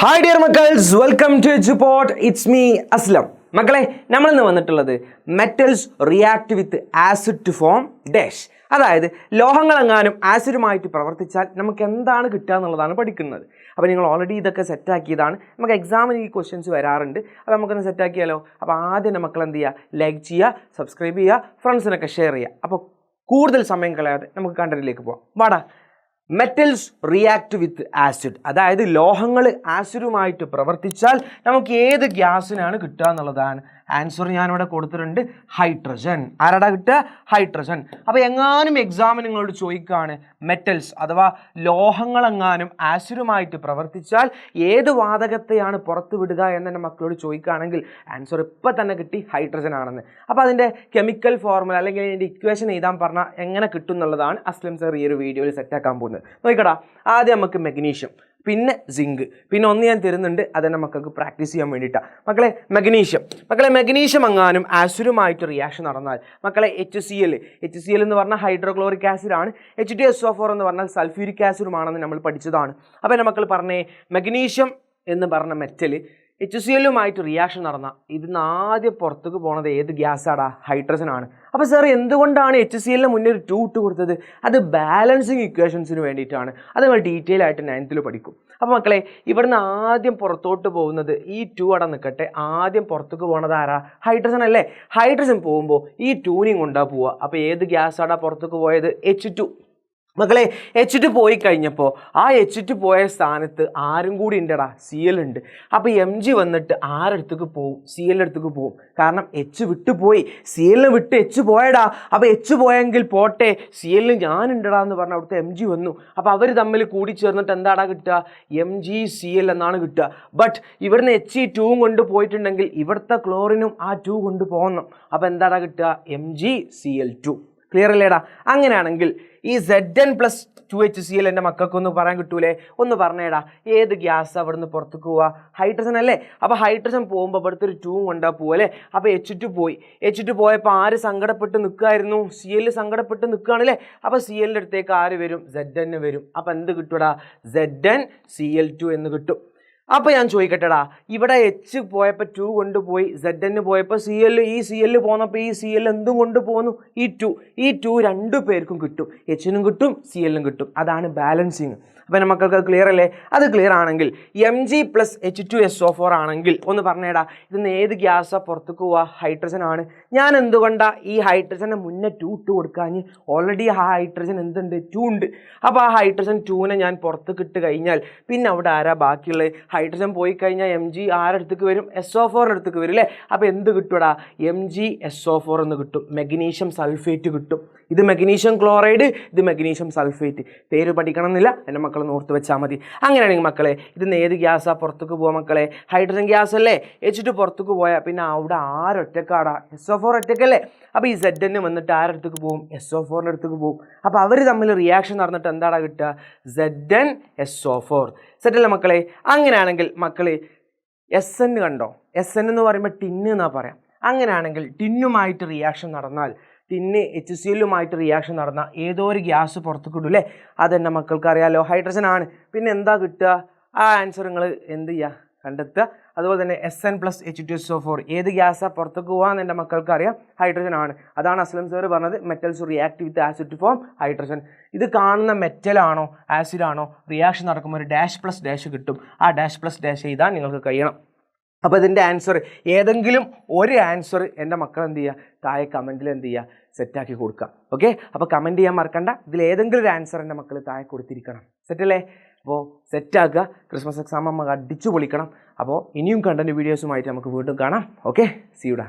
Hi dear മക്കൾസ്, welcome to Edupod. It's me Aslam. മക്കളെ, നമ്മളിന്ന് വന്നിട്ടുള്ളത് metals react with acid to form dash. അതായത് ലോഹങ്ങളെങ്ങാനും ആസിഡുമായിട്ട് പ്രവർത്തിച്ചാൽ നമുക്ക് എന്താണ് കിട്ടുക എന്നുള്ളതാണ് പഠിക്കുന്നത്. അപ്പോൾ നിങ്ങൾ ഓൾറെഡി ഇതൊക്കെ സെറ്റാക്കിയതാണ്. നമുക്ക് എക്സാമിന് ഈ ക്വസ്റ്റ്യൻസ് വരാറുണ്ട്. അപ്പോൾ നമുക്കൊന്ന് സെറ്റാക്കിയാലോ? അപ്പോൾ ആദ്യം മക്കൾ എന്ത് ചെയ്യുക? ലൈക്ക് ചെയ്യുക, സബ്സ്ക്രൈബ് ചെയ്യുക, ഫ്രണ്ട്സിനൊക്കെ ഷെയർ ചെയ്യുക. അപ്പോൾ കൂടുതൽ സമയം കളയാതെ നമുക്ക് കണ്ടന്റിലേക്ക് പോകാം. വാടാ. മെറ്റൽസ് റിയാക്ട് വിത്ത് ആസിഡ്, അതായത് ലോഹങ്ങൾ ആസിഡുമായിട്ട് പ്രവർത്തിച്ചാൽ നമുക്ക് ഏത് ഗ്യാസിനാണ് കിട്ടുക എന്നുള്ളതാണ് ആൻസർ. ഞാനിവിടെ കൊടുത്തിട്ടുണ്ട്, ഹൈഡ്രജൻ. ആരാടാ കിട്ടുക? ഹൈഡ്രജൻ. അപ്പോൾ എങ്ങാനും എക്സാമിന് നിങ്ങളോട് ചോദിക്കുകയാണ് മെറ്റൽസ് അഥവാ ലോഹങ്ങളെങ്ങാനും ആസിഡുമായിട്ട് പ്രവർത്തിച്ചാൽ ഏത് വാതകത്തെയാണ് പുറത്തു വിടുക എന്നെ മക്കളോട് ചോദിക്കുകയാണെങ്കിൽ ആൻസർ ഇപ്പം തന്നെ കിട്ടി, ഹൈഡ്രജൻ ആണെന്ന്. അപ്പോൾ അതിൻ്റെ കെമിക്കൽ ഫോർമുല അല്ലെങ്കിൽ അതിൻ്റെ ഇക്വേഷൻ എഴുതാൻ പറഞ്ഞാൽ എങ്ങനെ കിട്ടും എന്നുള്ളതാണ് അസ്ലം സർ ഈ ഒരു വീഡിയോയിൽ സെറ്റാക്കാൻ പോകുന്നത്. നോക്കടാ, ആദ്യം നമുക്ക് മെഗ്നീഷ്യം, പിന്നെ സിങ്ക്, പിന്നെ ഒന്ന് ഞാൻ തരുന്നുണ്ട്, അതെന്നെ മക്കൾക്ക് പ്രാക്ടീസ് ചെയ്യാൻ വേണ്ടിയിട്ടാണ്. മക്കളെ മെഗ്നീഷ്യം എങ്ങാനും ആസിഡുമായിട്ട് റിയാക്ഷൻ നടന്നാൽ മക്കളെ HCl എന്ന് പറഞ്ഞാൽ ഹൈഡ്രോക്ലോറിക് ആസിഡ് ആണ്. H2SO4 എന്ന് പറഞ്ഞാൽ സൾഫ്യൂരിക് ആസിഡുമാണെന്ന് നമ്മൾ പഠിച്ചതാണ്. അപ്പോൾ എൻ്റെ മക്കൾ പറഞ്ഞേ, മെഗ്നീഷ്യം എന്ന് പറഞ്ഞ മെറ്റൽ HCl റിയാക്ഷൻ നടന്നാൽ ഇതിന് ആദ്യം പുറത്തേക്ക് പോകുന്നത് ഏത് ഗ്യാസാടാ? ഹൈഡ്രജൻ ആണ്. അപ്പോൾ സാർ എന്തുകൊണ്ടാണ് HCl മുന്നേ ഒരു 2 ഇട്ട് കൊടുത്തത്? അത് ബാലൻസിങ് ഇക്വേഷൻസിന് വേണ്ടിയിട്ടാണ്. അത് നമ്മൾ ഡീറ്റെയിൽ ആയിട്ട് 9th പഠിക്കും. അപ്പോൾ മക്കളെ, ഇവിടുന്ന് ആദ്യം പുറത്തോട്ട് പോകുന്നത് ഈ 2 അവിടെ നിൽക്കട്ടെ, ആദ്യം പുറത്തേക്ക് പോകുന്നത് ആരാ? ഹൈഡ്രജൻ അല്ലേ? ഹൈഡ്രജൻ പോകുമ്പോൾ ഈ 2 കൊണ്ടാ പോവുക. അപ്പോൾ ഏത് ഗ്യാസാടാ പുറത്തേക്ക് പോയത്? H2. മക്കളെ, H2 പോയി കഴിഞ്ഞപ്പോൾ ആ H2 പോയ സ്ഥാനത്ത് ആരും കൂടി ഉണ്ടടാ? Cl ഉണ്ട്. അപ്പോൾ Mg വന്നിട്ട് ആരടുത്തേക്ക് പോവും? Cl അടുത്തേക്ക് പോവും. കാരണം H വിട്ടു പോയി, Cl വിട്ട് H പോയടാ. അപ്പോൾ H പോയെങ്കിൽ പോട്ടെ, Cl ഞാനുണ്ടടാ എന്ന് പറഞ്ഞാൽ അവിടുത്തെ Mg വന്നു. അപ്പോൾ അവർ തമ്മിൽ കൂടി ചേർന്നിട്ട് എന്താടാ കിട്ടുക? MgCl എന്നാണ് കിട്ടുക. ബട്ട് ഇവിടുന്ന് He2 കൊണ്ട് പോയിട്ടുണ്ടെങ്കിൽ ഇവിടുത്തെ ക്ലോറിനും ആ 2 കൊണ്ട് പോകണം. അപ്പോൾ എന്താടാ കിട്ടുക? MgCl2. ക്ലിയർ അല്ലേടാ? അങ്ങനെയാണെങ്കിൽ ഈ Zn+2HCl എൻ്റെ മക്കൾക്കൊന്ന് പറയാൻ കിട്ടൂലേ? ഒന്ന് പറഞ്ഞേടാ, ഏത് ഗ്യാസ് അവിടുന്ന് പുറത്തേക്ക് പോവുക? ഹൈഡ്രജൻ അല്ലേ? അപ്പോൾ ഹൈഡ്രജൻ പോകുമ്പോൾ ഇവിടുത്തെ ഒരു 2 കൊണ്ടാ പോവല്ലേ? അപ്പോൾ H2 പോയി. H2 പോയപ്പോൾ ആര് സങ്കടപ്പെട്ട് നിൽക്കുമായിരുന്നു? Cl സങ്കടപ്പെട്ട് നിൽക്കുകയാണല്ലേ? അപ്പോൾ Clൻ്റെ അടുത്തേക്ക് ആര് വരും? Zn വരും. അപ്പോൾ എന്ത് കിട്ടൂടാ? ZnCl2 എന്ന് കിട്ടും. അപ്പോൾ ഞാൻ ചോദിക്കട്ടെടാ, ഇവിടെ H പോയപ്പോൾ 2 കൊണ്ടുപോയി, Zn പോയപ്പോൾ Cl, ഈ Cl പോന്നപ്പോൾ ഈ Cl എന്തും കൊണ്ടുപോകുന്നു? ഈ 2 രണ്ടു പേർക്കും കിട്ടും, Hനും കിട്ടും Clനും കിട്ടും. അതാണ് ബാലൻസിങ്. അപ്പോൾ മക്കൾക്ക് ക്ലിയർ അല്ലേ? അത് ക്ലിയർ ആണെങ്കിൽ Mg+H2SO4 ആണെങ്കിൽ ഒന്ന് പറഞ്ഞേടാ, ഇതിന്ന് ഏത് ഗ്യാസാണ് പുറത്തേക്ക് പോവുക? ഹൈഡ്രജൻ ആണ്. ഞാൻ എന്തുകൊണ്ടാണ് ഈ ഹൈഡ്രജനെ മുന്നേ 2 ഇട്ട് കൊടുക്കാൻ? ഓൾറെഡി ആ ഹൈഡ്രജൻ എന്തുണ്ട്? 2 ഉണ്ട്. അപ്പോൾ ആ ഹൈഡ്രജൻ 2നെ ഞാൻ പുറത്തേക്ക് ഇട്ട് കഴിഞ്ഞാൽ പിന്നെ അവിടെ ആരാ ബാക്കിയുള്ളത്? ഹൈഡ്രജൻ പോയി കഴിഞ്ഞാൽ Mg ആരടുത്തേക്ക് വരും? SO4 അടുത്തേക്ക് വരും അല്ലേ? അപ്പോൾ എന്ത് കിട്ടൂടാ? MgSO4 എന്ന് കിട്ടും. മെഗ്നീഷ്യം സൾഫേറ്റ് കിട്ടും. ഇത് മെഗ്നീഷ്യം ക്ലോറൈഡ്, ഇത് മെഗ്നീഷ്യം സൾഫേറ്റ്. പേര് പഠിക്കണം എന്നില്ല, എൻ്റെ മക്കൾ ഓർത്ത് വെച്ചാൽ മതി. അങ്ങനെയാണെങ്കിൽ മക്കളെ, ഇതിന്ന് ഏത് ഗ്യാസാണ് പുറത്തേക്ക് പോവാ മക്കളെ? ഹൈഡ്രജൻ ഗ്യാസ് അല്ലേ? H2 പുറത്തേക്ക് പോയാൽ പിന്നെ അവിടെ ആരൊറ്റക്കാടാ? SO4 ഒറ്റക്കല്ലേ? അപ്പോൾ ഈ Zn വന്നിട്ട് ആരടുത്തേക്ക് പോകും? SO4 അടുത്തേക്ക് പോകും. അപ്പോൾ അവർ തമ്മിൽ റിയാക്ഷൻ നടന്നിട്ട് എന്താടാ കിട്ടുക? ZnSO4. സെറ്റല്ലേ മക്കളെ? അങ്ങനെയാണെങ്കിൽ മക്കളെ Sn കണ്ടോ? Sn എന്ന് പറയുമ്പോൾ ടിന്ന് എന്നാ പറയാം. അങ്ങനെയാണെങ്കിൽ ടിന്നുമായിട്ട് റിയാക്ഷൻ നടന്നാൽ, ടിന്ന് HCl റിയാക്ഷൻ നടന്നാൽ ഏതോ ഒരു ഗ്യാസ് പുറത്തേക്ക് ഇടും അല്ലേ? അതെന്നെ മക്കൾക്ക് അറിയാലോ, ഹൈഡ്രജൻ ആണ്. പിന്നെ എന്താ കിട്ടുക? ആ ആൻസർ നിങ്ങൾ എന്ത് ചെയ്യുക? കണ്ടെത്തുക. അതുപോലെ തന്നെ Sn+H2SO4 ഏത് ഗ്യാസാണ് പുറത്തേക്ക് പോകാമെന്ന് എൻ്റെ മക്കൾക്ക് അറിയാം, ഹൈഡ്രജൻ ആണ്. അതാണ് അസ്ലം സാർ പറഞ്ഞത്, metals react with acid to form hydrogen. ഇത് കാണുന്ന മെറ്റലാണോ ആസിഡാണോ? റിയാക്ഷൻ നടക്കുമ്പോൾ ഒരു --ഡാഷ് കിട്ടും. ആ --ഡാഷ് എഴുതാൻ നിങ്ങൾക്ക് കഴിയണം. അപ്പോൾ ഇതിൻ്റെ ആൻസർ ഏതെങ്കിലും ഒരു ആൻസർ എൻ്റെ മക്കൾ എന്ത് ചെയ്യുക? താഴെ കമൻറ്റിൽ എന്ത് ചെയ്യുക? സെറ്റാക്കി കൊടുക്കുക. ഓക്കെ, അപ്പോൾ കമൻറ്റ് ചെയ്യാൻ മറക്കണ്ട. ഇതിൽ ഏതെങ്കിലും ഒരു ആൻസർ എൻ്റെ മക്കൾ താഴെ കൊടുത്തിരിക്കണം. സെറ്റല്ലേ? അപ്പോൾ സെറ്റാക്കുക. ക്രിസ്മസ് എക്സാം നമുക്ക് അടിച്ചു പൊളിക്കണം. അപ്പോൾ ഇനിയും കണ്ടൻറ്റ് വീഡിയോസുമായിട്ട് നമുക്ക് വീണ്ടും കാണാം. ഓക്കെ, സീ യു ഡാ.